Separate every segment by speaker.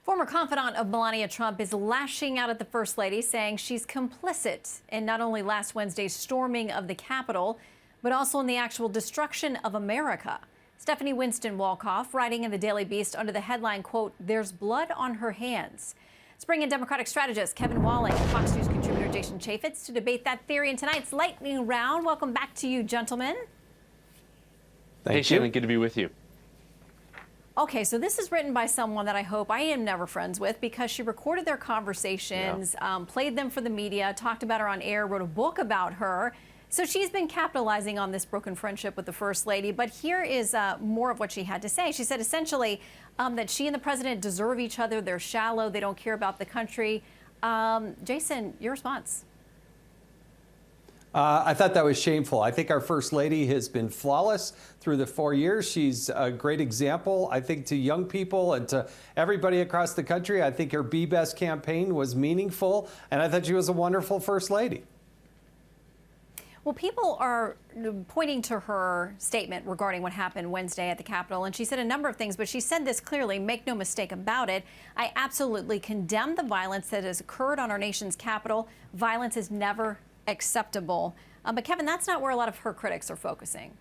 Speaker 1: Former confidant of Melania Trump is lashing out at the First Lady, saying she's complicit in not only last Wednesday's storming of the Capitol, but also in the actual destruction of America. Stephanie Winston Walkoff writing in the Daily Beast under the headline, quote, "There's blood on her hands." Let's bring in Democratic strategist Kevin Walling and Fox News contributor Jason Chaffetz to debate that theory in tonight's lightning round. Welcome back to you, gentlemen.
Speaker 2: Hey, Shannon, good to be with you.
Speaker 1: Okay, so this is written by someone that I hope I am never friends with, because she recorded their conversations, played them for the media, talked about her on air, wrote a book about her. So she's been capitalizing on this broken friendship with the First Lady. But here is more of what she had to say. She said essentially that she and the president deserve each other. They're shallow. They don't care about the country. Jason, your response?
Speaker 3: I thought that was shameful. I think our First Lady has been flawless through the 4 years. She's a great example, I think, to young people and to everybody across the country. I think her Be Best campaign was meaningful, and I thought she was a wonderful First Lady.
Speaker 1: Well, people are pointing to her statement regarding what happened Wednesday at the Capitol, and she said a number of things, but she said this clearly, make no mistake about it. I absolutely condemn the violence that has occurred on our nation's Capitol. Violence is never acceptable. But Kevin, that's not where a lot of her critics are focusing.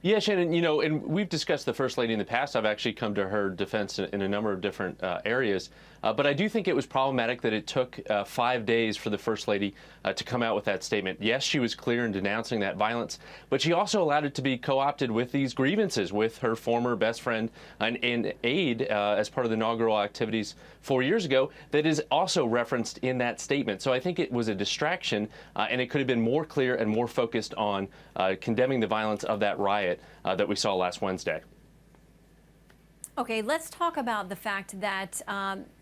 Speaker 2: Yeah, Shannon, you know, and we've discussed the First Lady in the past. I've actually come to her defense in a number of different areas. But I do think it was problematic that it took 5 days for the First Lady to come out with that statement. Yes, she was clear in denouncing that violence, but she also allowed it to be co-opted with these grievances with her former best friend and aide as part of the inaugural activities 4 years ago that is also referenced in that statement. So I think it was a distraction, and it could have been more clear and more focused on condemning the violence of that riot that we saw last Wednesday.
Speaker 1: Okay, let's talk about the fact that,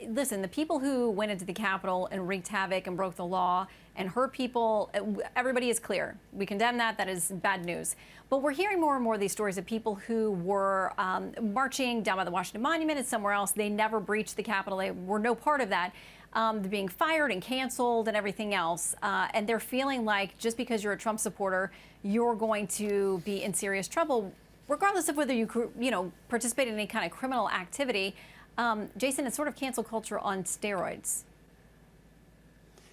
Speaker 1: listen, the people who went into the Capitol and wreaked havoc and broke the law and hurt people, everybody is clear. We condemn that. That is bad news. But we're hearing more and more of these stories of people who were marching down by the Washington Monument and somewhere else. They never breached the Capitol. They were no part of that. They're being fired and canceled and everything else. And they're feeling like just because you're a Trump supporter, you're going to be in serious trouble, regardless of whether you participate in any kind of criminal activity. Jason, it's sort of cancel culture on steroids.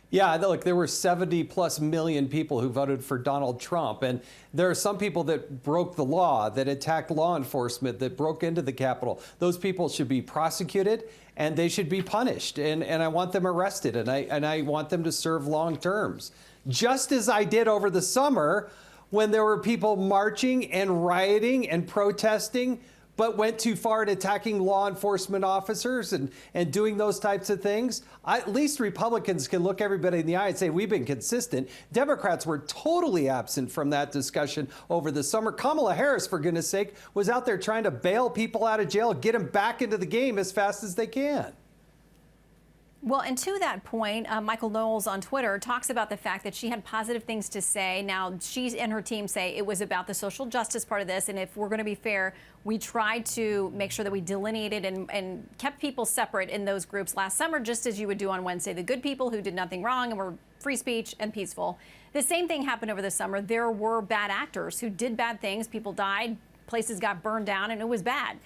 Speaker 3: Yeah, look, there were 70+ million people who voted for Donald Trump. And there are some people that broke the law, that attacked law enforcement, that broke into the Capitol. Those people should be prosecuted and they should be punished. And I want them arrested, and I want them to serve long terms. Just as I did over the summer when there were people marching and rioting and protesting, but went too far at attacking law enforcement officers and doing those types of things. At least Republicans can look everybody in the eye and say, we've been consistent. Democrats were totally absent from that discussion over the summer. Kamala Harris, for goodness sake, was out there trying to bail people out of jail, get them back into the game as fast as they can.
Speaker 1: Well, and to that point, Michael Knowles on Twitter talks about the fact that she had positive things to say. Now, she and her team say it was about the social justice part of this. And if we're going to be fair, we tried to make sure that we delineated and kept people separate in those groups last summer, just as you would do on Wednesday. The good people who did nothing wrong and were free speech and peaceful. The same thing happened over the summer. There were bad actors who did bad things. People died. Places got burned down, and it was bad.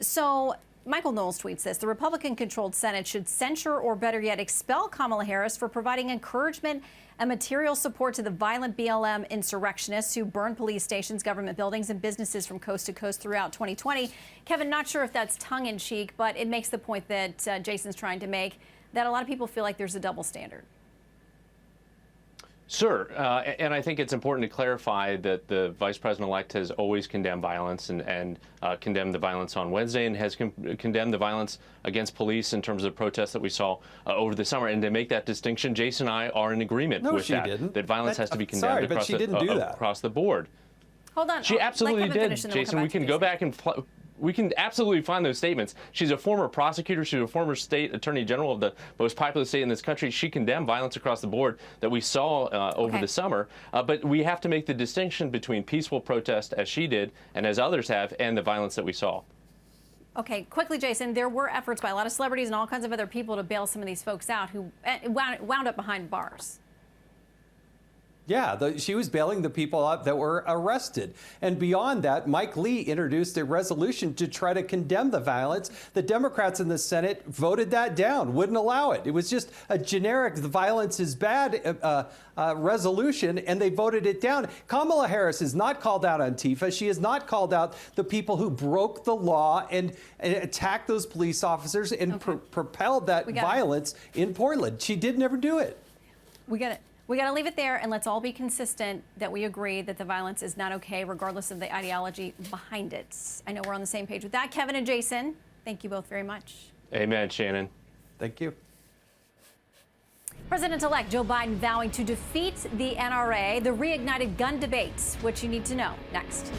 Speaker 1: So Michael Knowles tweets this: the Republican-controlled Senate should censure, or better yet, expel Kamala Harris for providing encouragement and material support to the violent BLM insurrectionists who burned police stations, government buildings, and businesses from coast to coast throughout 2020. Kevin, not sure if that's tongue-in-cheek, but it makes the point that Jason's trying to make, that a lot of people feel like there's a double standard.
Speaker 2: Sure, and I think it's important to clarify that the vice president-elect has always condemned violence and condemned the violence on Wednesday, and has condemned the violence against police in terms of the protests that we saw over the summer. And to make that distinction, Jason and I are in agreement with that. That violence has to be condemned across the board.
Speaker 1: Hold on.
Speaker 2: She absolutely did, Jason. We can go back and we can absolutely find those statements. She's a former prosecutor. She's a former state attorney general of the most populous state in this country. She condemned violence across the board that we saw over the summer. But we have to make the distinction between peaceful protest, as she did and as others have, and the violence that we saw.
Speaker 1: Okay, quickly, Jason, there were efforts by a lot of celebrities and all kinds of other people to bail some of these folks out who wound up behind bars.
Speaker 3: Yeah, she was bailing the people out that were arrested. And beyond that, Mike Lee introduced a resolution to try to condemn the violence. The Democrats in the Senate voted that down, wouldn't allow it. It was just a generic, the violence is bad resolution, and they voted it down. Kamala Harris has not called out Antifa. She has not called out the people who broke the law and attacked those police officers and propelled that violence in Portland. She did never do it.
Speaker 1: We got to leave it there, and let's all be consistent that we agree that the violence is not okay, regardless of the ideology behind it. I know we're on the same page with that. Kevin and Jason, thank you both very much.
Speaker 2: Amen, Shannon.
Speaker 3: Thank you.
Speaker 1: President-elect Joe Biden vowing to defeat the NRA, the reignited gun debates, what you need to know next.